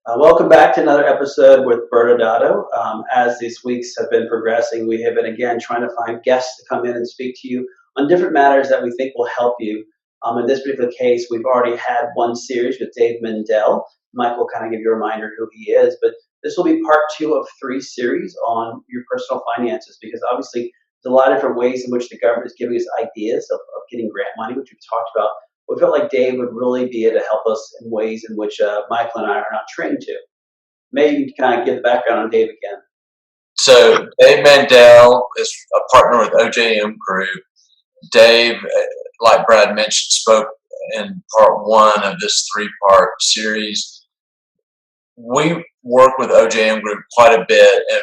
Welcome back to another episode with ByrdAdatto. As these weeks have been progressing, we have been again trying to find guests to come in and speak to you on different matters that we think will help you. In this particular case, we've already had one series with David Mandell. Mike will kind of give you a reminder who he is, but this will be part 2 of 3 series on your personal finances, because obviously there's a lot of different ways in which the government is giving us ideas of getting grant money, which we've talked about. We felt like Dave would really be able to help us in ways in which Michael and I are not trained to. Maybe you can kind of give the background on Dave again. So Dave Mandell is a partner with OJM Group. Dave, like Brad mentioned, spoke in part 1 of this 3-part series. We work with OJM Group quite a bit, and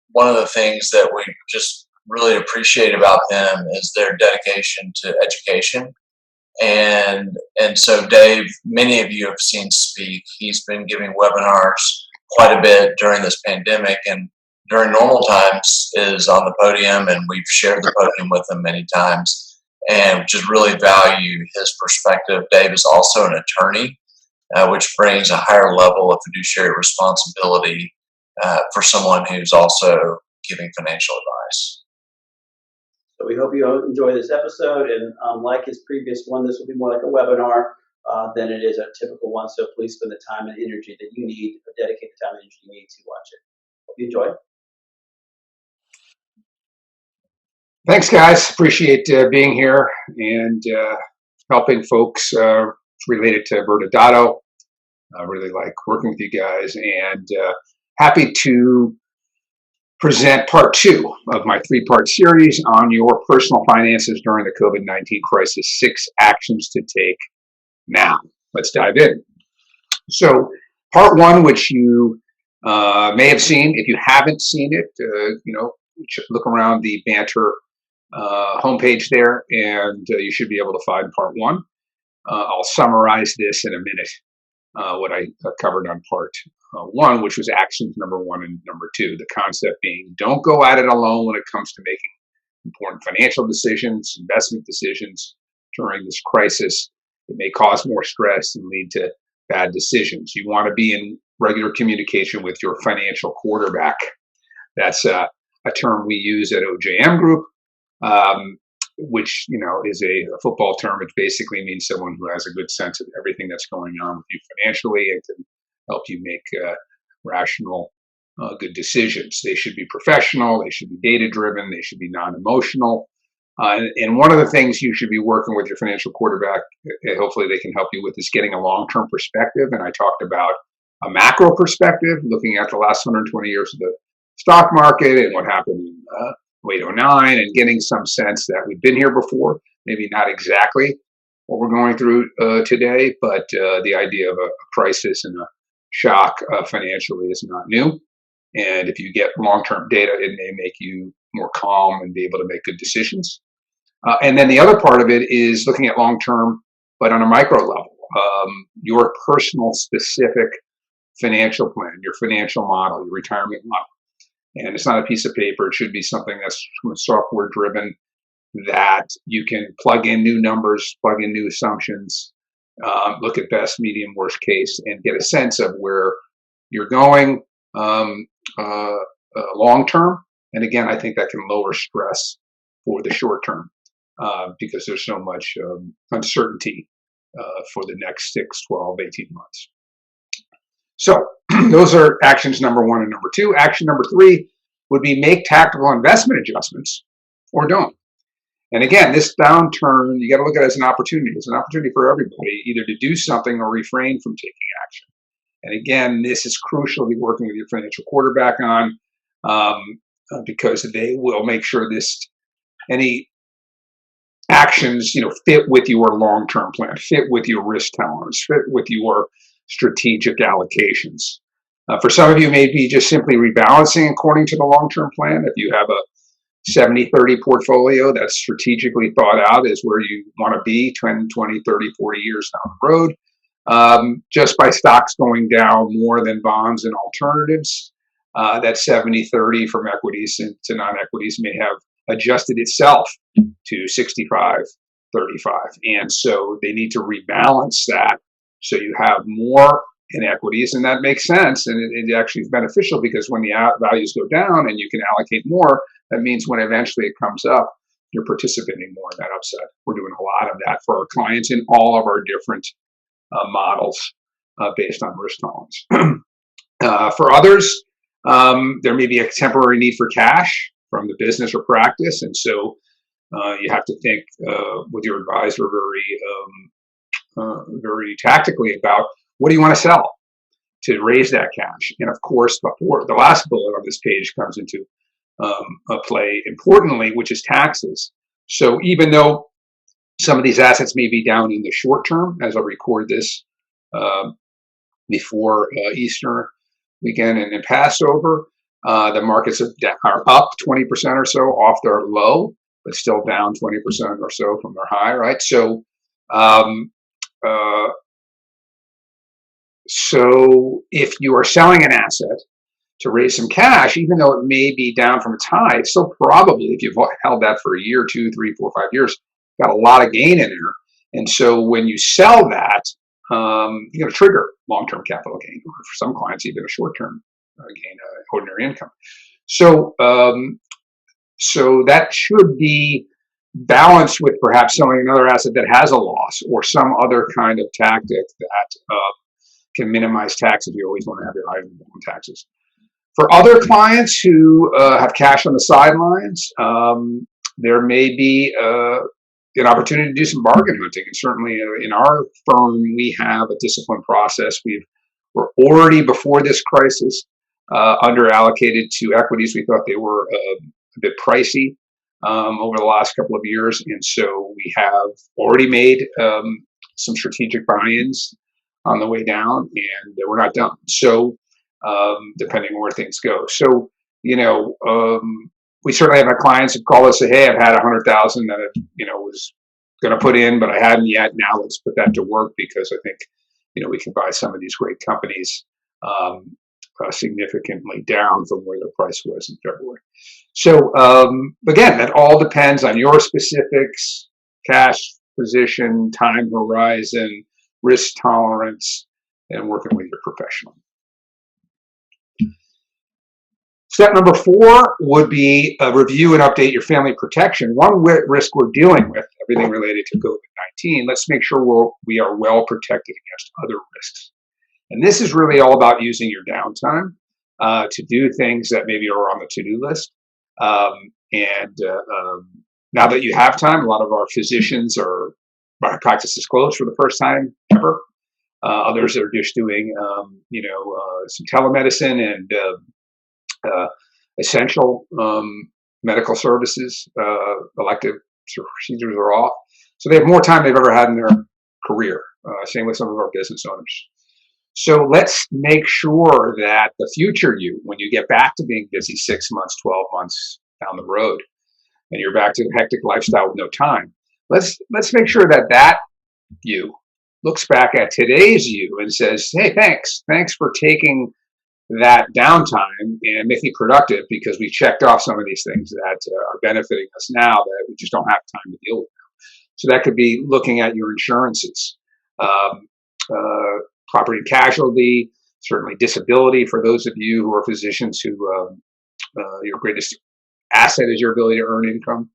one of the things that we just really appreciate about them is their dedication to education. And so Dave, many of you have seen speak. He's been giving webinars quite a bit during this pandemic, and during normal times is on the podium, and we've shared the podium with him many times and just really value his perspective. Dave is also an attorney, which brings a higher level of fiduciary responsibility for someone who's also giving financial advice. So we hope you enjoy this episode, and like his previous one, this will be more like a webinar than it is a typical one. So please spend the time and energy that you need, or dedicate the time and energy you need to watch it. Hope you enjoy. Thanks, guys. Appreciate being here and helping folks related to ByrdAdatto. I really like working with you guys, and happy to present part 2 of my 3-part series on your personal finances during the COVID-19 crisis. 6 actions to take now. Let's dive in. So part 1, which you may have seen. If you haven't seen it, look around the Banter homepage there, and you should be able to find part 1. I'll summarize this in a minute, what I covered on part 1, which was actions number 1 and number 2. The concept being, don't go at it alone when it comes to making important financial decisions, investment decisions during this crisis. It may cause more stress and lead to bad decisions. You want to be in regular communication with your financial quarterback. That's a term we use at OJM Group, which is a football term. It basically means someone who has a good sense of everything that's going on with you financially and can help you make rational, good decisions. They should be professional. They should be data-driven. They should be non-emotional. And one of the things you should be working with your financial quarterback, hopefully they can help you with, is getting a long-term perspective. And I talked about a macro perspective, looking at the last 120 years of the stock market and what happened in 2009, and getting some sense that we've been here before. Maybe not exactly what we're going through today, but the idea of a crisis and a shock financially is not new. And if you get long-term data, it may make you more calm and be able to make good decisions. And then the other part of it is looking at long-term, but on a micro level, your personal specific financial plan, your financial model, your retirement model. And it's not a piece of paper. It should be something that's software driven, that you can plug in new numbers, plug in new assumptions, look at best, medium, worst case, and get a sense of where you're going long term. And again, I think that can lower stress for the short term because there's so much uncertainty for the next 6, 12, 18 months. So those are actions number 1 and number 2. Action number 3 would be make tactical investment adjustments or don't. And again, this downturn, you got to look at it as an opportunity. It's an opportunity for everybody, either to do something or refrain from taking action. And again, this is crucial to be working with your financial quarterback on because they will make sure any actions, fit with your long-term plan, fit with your risk tolerance, fit with your strategic allocations. For some of you, maybe just simply rebalancing according to the long-term plan. If you have a 70-30 portfolio that's strategically thought out is where you want to be 10, 20, 30, 40 years down the road, just by stocks going down more than bonds and alternatives, that 70-30 from equities to non-equities may have adjusted itself to 65-35. And so they need to rebalance that so you have more in equities, and that makes sense, and it actually is beneficial because when the values go down and you can allocate more, that means when eventually it comes up, you're participating more in that upside. We're doing a lot of that for our clients in all of our different models based on risk tolerance. For others, there may be a temporary need for cash from the business or practice, and so you have to think with your advisor very tactically about what do you want to sell to raise that cash. And of course, before the last bullet on this page comes into play importantly, which is taxes. So even though some of these assets may be down in the short term, as I record this before Easter weekend and Passover, the markets are up 20% or so off their low, but still down 20% or so from their high, right? So so if you are selling an asset to raise some cash, even though it may be down from its high, it's still probably, if you've held that for a year, 2, 3, 4, 5 years, got a lot of gain in there. And so when you sell that, you're going to trigger long-term capital gain, or for some clients, even a short-term gain, ordinary income. So, so that should be balanced with perhaps selling another asset that has a loss or some other kind of tactic that can minimize taxes. You always want to have your eye on taxes. For other clients who have cash on the sidelines, there may be an opportunity to do some bargain hunting. And certainly in our firm, we have a disciplined process. We're already, before this crisis, under allocated to equities. We thought they were a bit pricey over the last couple of years. And so we have already made some strategic buy-ins on the way down, and we're not done. So depending on where things go. So, you know, we certainly have our clients who call us and say, hey, I've had 100,000 that I, was going to put in, but I hadn't yet. Now let's put that to work because I think, we can buy some of these great companies significantly down from where their price was in February. So again, that all depends on your specifics, cash position, time horizon, risk tolerance, and working with your professional. Step number 4 would be review and update your family protection. One risk we're dealing with, everything related to COVID-19, let's make sure we are well protected against other risks. And this is really all about using your downtime to do things that maybe are on the to-do list. Now that you have time, a lot of our physicians our practice is closed for the first time ever. Others are just doing, some telemedicine and essential medical services, elective procedures are off. So they have more time they've ever had in their career. Same with some of our business owners. So let's make sure that the future you, when you get back to being busy 6 months, 12 months down the road, and you're back to a hectic lifestyle with no time, let's make sure that you looks back at today's you and says, hey, thanks for taking that downtime and making it productive, because we checked off some of these things that are benefiting us now that we just don't have time to deal with now. So that could be looking at your insurances, property and casualty, certainly disability for those of you who are physicians who your greatest asset is your ability to earn income.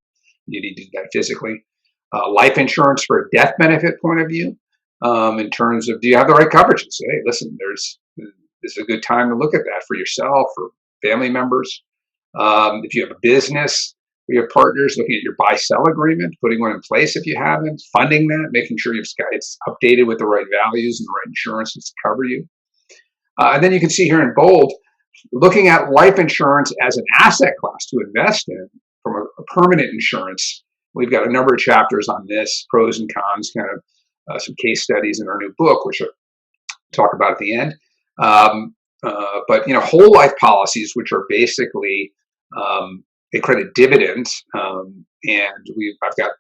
You need to do that physically. Life insurance for a death benefit point of view, in terms of, do you have the right coverages? Hey, listen, this is a good time to look at that for yourself or family members. If you have a business, we have partners looking at your buy-sell agreement, putting one in place if you haven't, funding that, making sure it's updated with the right values and the right insurances to cover you. And then you can see here in bold, looking at life insurance as an asset class to invest in from a permanent insurance. We've got a number of chapters on this, pros and cons, kind of some case studies in our new book, which I'll talk about at the end. But whole life policies, which are basically they credit dividends, and I've got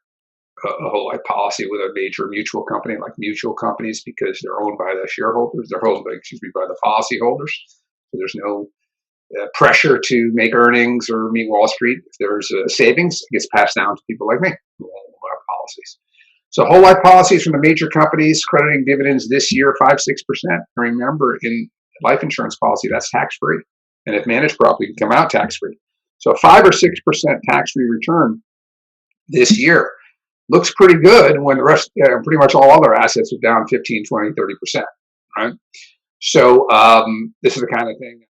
a whole life policy with a major mutual company, like mutual companies, because they're owned by the shareholders. They're owned by the policyholders. So there's no pressure to make earnings or meet Wall Street. If there's a savings, it gets passed down to people like me who have policies. So whole life policies from the major companies crediting dividends this year, 5-6%. Remember, in life insurance policy, that's tax-free. And if managed properly, it can come out tax-free. So 5 or 6% tax-free return this year looks pretty good when the rest, pretty much all other assets are down 15, 20, 30%, right? So this is the kind of thing